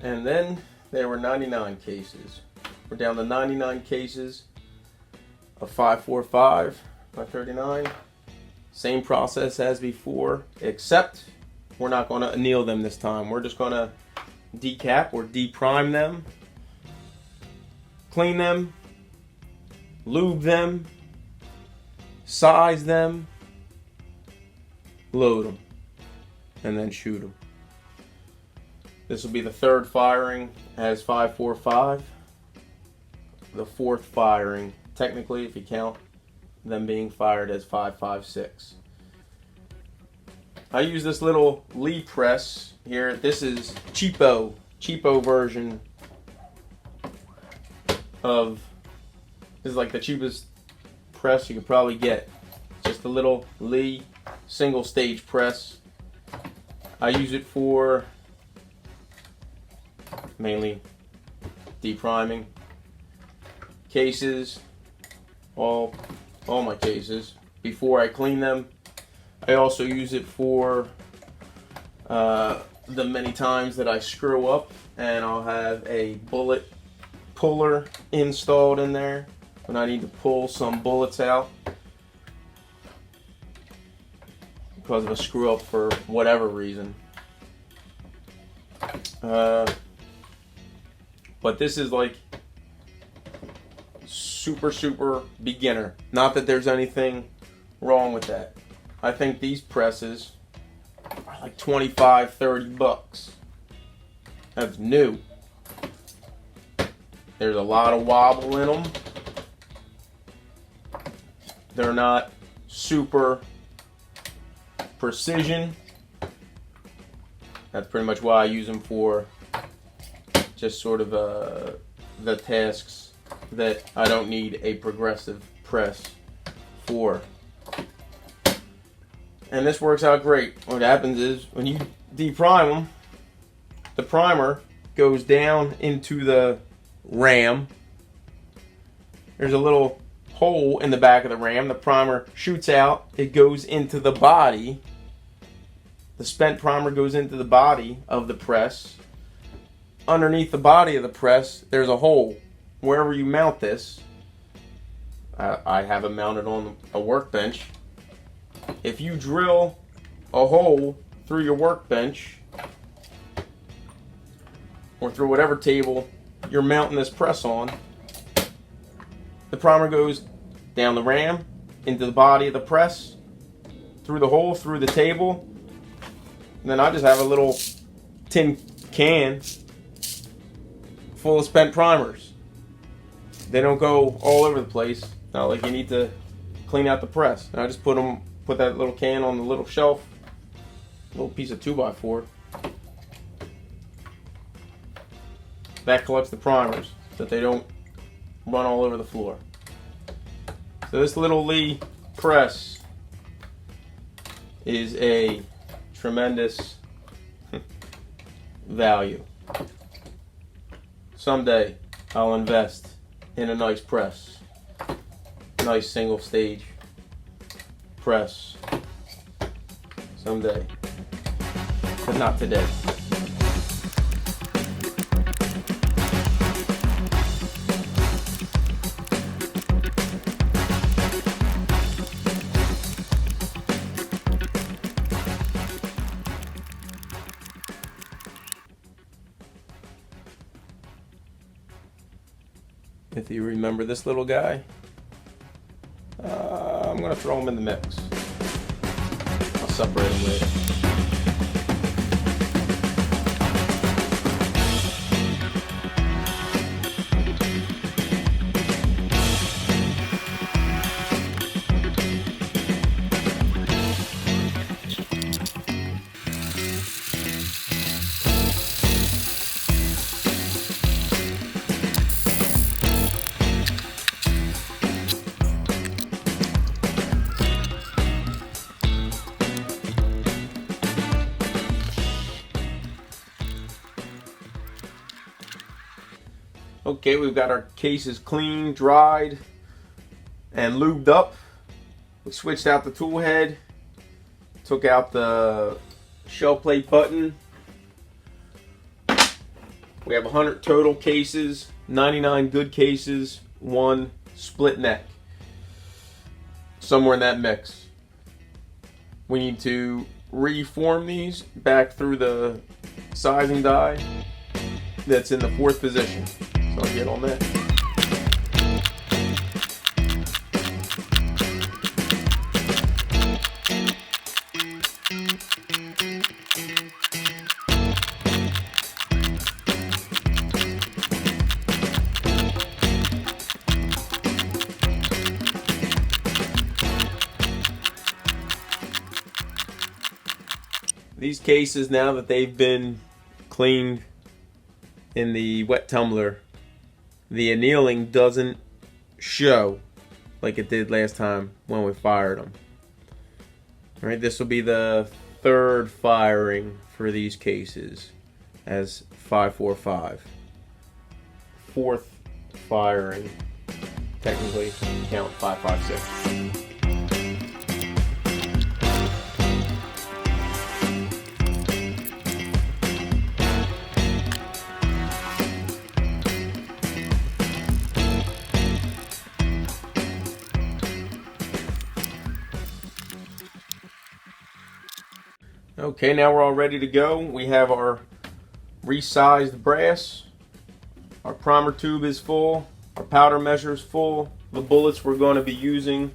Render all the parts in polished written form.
And then there were 99 cases. We're down to 99 cases of 545 by 39. Same process as before, except we're not going to anneal them this time. We're just going to decap or deprime them, clean them, lube them, size them, load them, and then shoot them. This will be the third firing as 545. The fourth firing, technically, if you count them being fired as 556. I use this little Lee press here. This is cheapo version of, this is like the cheapest press you could probably get. Just a little Lee single stage press. I use it for mainly depriming cases, all my cases before I clean them. I also use it for the many times that I screw up and I'll have a bullet puller installed in there when I need to pull some bullets out because of a screw up for whatever reason. But this is like super beginner. Not that there's anything wrong with that. I think these presses are like 25, 30 bucks. That's new. There's a lot of wobble in them. They're not super precision. That's pretty much why I use them for just sort of the tasks that I don't need a progressive press for. And this works out great. What happens is when you deprime them, the primer goes down into the ram. There's a little hole in the back of the ram. The primer shoots out. It goes into the body. The spent primer goes into the body of the press. Underneath the body of the press, there's a hole. Wherever you mount this, I have it mounted on a workbench. If you drill a hole through your workbench or through whatever table you're mounting this press on, the primer goes down the ram, into the body of the press, through the hole, through the table, and then I just have a little tin can full of spent primers. They don't go all over the place. Not like you need to clean out the press. And I just put that little can on the little shelf, little piece of 2x4. That collects the primers so that they don't run all over the floor. So this little Lee press is a tremendous value. Someday I'll invest in a nice press, nice single stage press. Someday, but not today. If you remember this little guy, I'm going to throw him in the mix. I'll separate him later. Okay, we've got our cases clean, dried, and lubed up. We switched out the tool head, took out the shell plate button, We have 100 total cases, 99 good cases, 1 split neck. Somewhere in that mix. We need to reform these back through the sizing die that's in the 4th position. So I'll get on that. These cases, now that they've been cleaned in the wet tumbler, the annealing doesn't show like it did last time when we fired them. Alright, this will be the 3rd firing for these cases as 5.45. 4th firing, technically, count 5.56. Okay, now we're all ready to go. We have our resized brass. Our primer tube is full. Our powder measure is full. The bullets we're going to be using,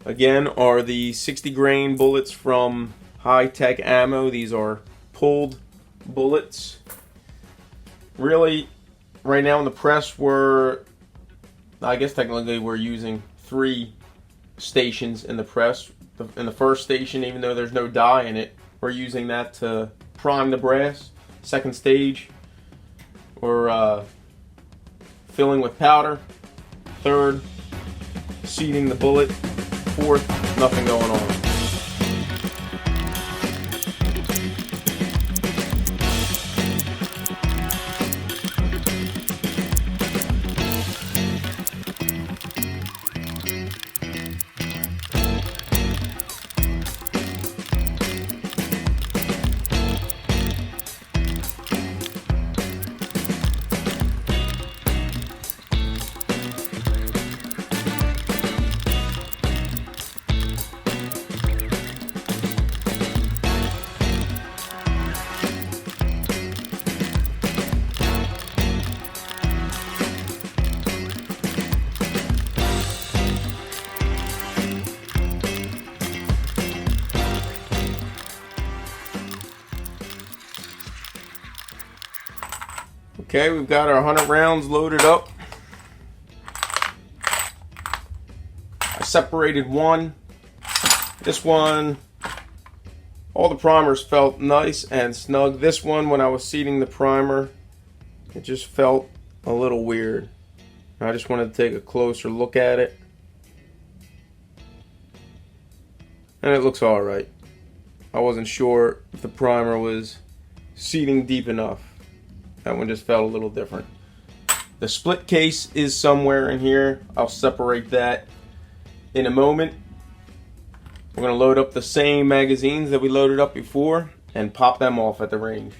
again, are the 60 grain bullets from High Tech Ammo. These are pulled bullets. Really, right now in the press, I guess technically we're using 3 stations in the press. In the first station, even though there's no die in it, we're using that to prime the brass. Second stage, we're filling with powder. Third, seating the bullet. Fourth, nothing going on. Okay, we've got our 100 rounds loaded up. I separated one. This one, all the primers felt nice and snug. This one, when I was seating the primer, it just felt a little weird. I just wanted to take a closer look at it. And it looks alright. I wasn't sure if the primer was seating deep enough. That one just felt a little different. The split case is somewhere in here. I'll separate that in a moment. We're going to load up the same magazines that we loaded up before and pop them off at the range.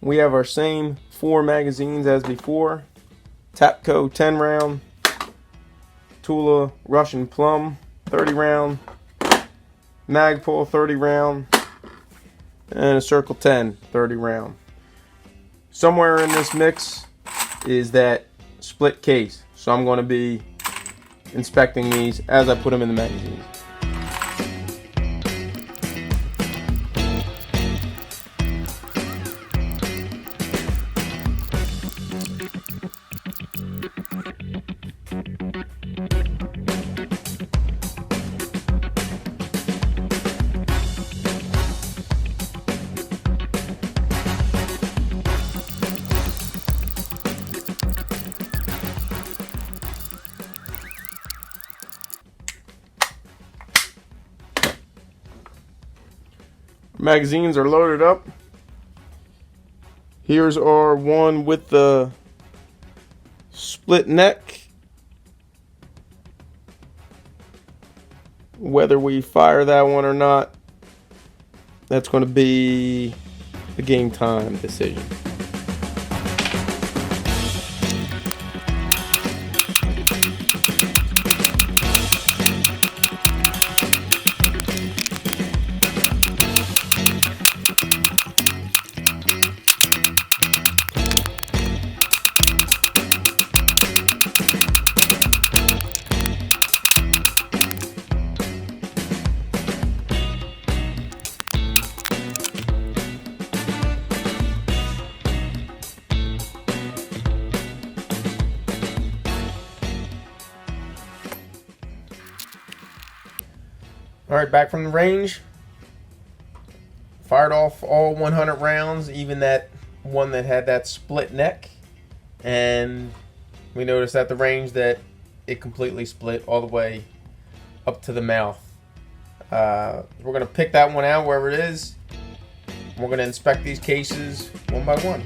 We have our same 4 magazines as before. Tapco 10 round, Tula Russian Plum 30 round, Magpul 30 round, and a Circle 10 30 round. Somewhere in this mix is that split case, so I'm going to be inspecting these as I put them in the magazines. Magazines are loaded up. Here's our one with the split neck. Whether we fire that one or not, that's going to be a game time decision. All right, back from the range. Fired off all 100 rounds, even that one that had that split neck. And we noticed at the range that it completely split all the way up to the mouth. We're going to pick that one out wherever it is. We're going to inspect these cases one by one.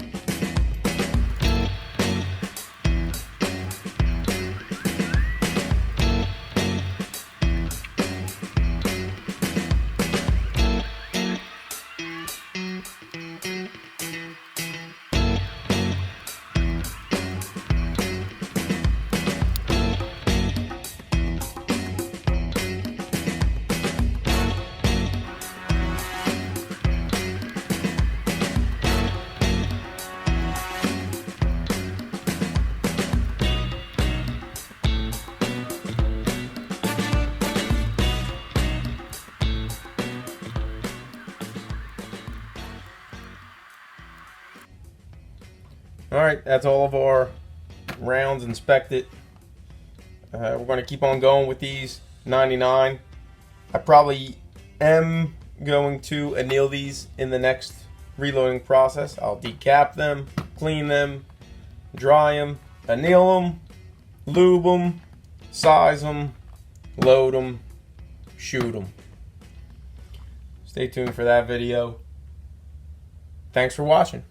Alright, that's all of our rounds inspected. We're going to keep on going with these 99. I probably am going to anneal these in the next reloading process. I'll decap them, clean them, dry them, anneal them, lube them, size them, load them, shoot them. Stay tuned for that video. Thanks for watching.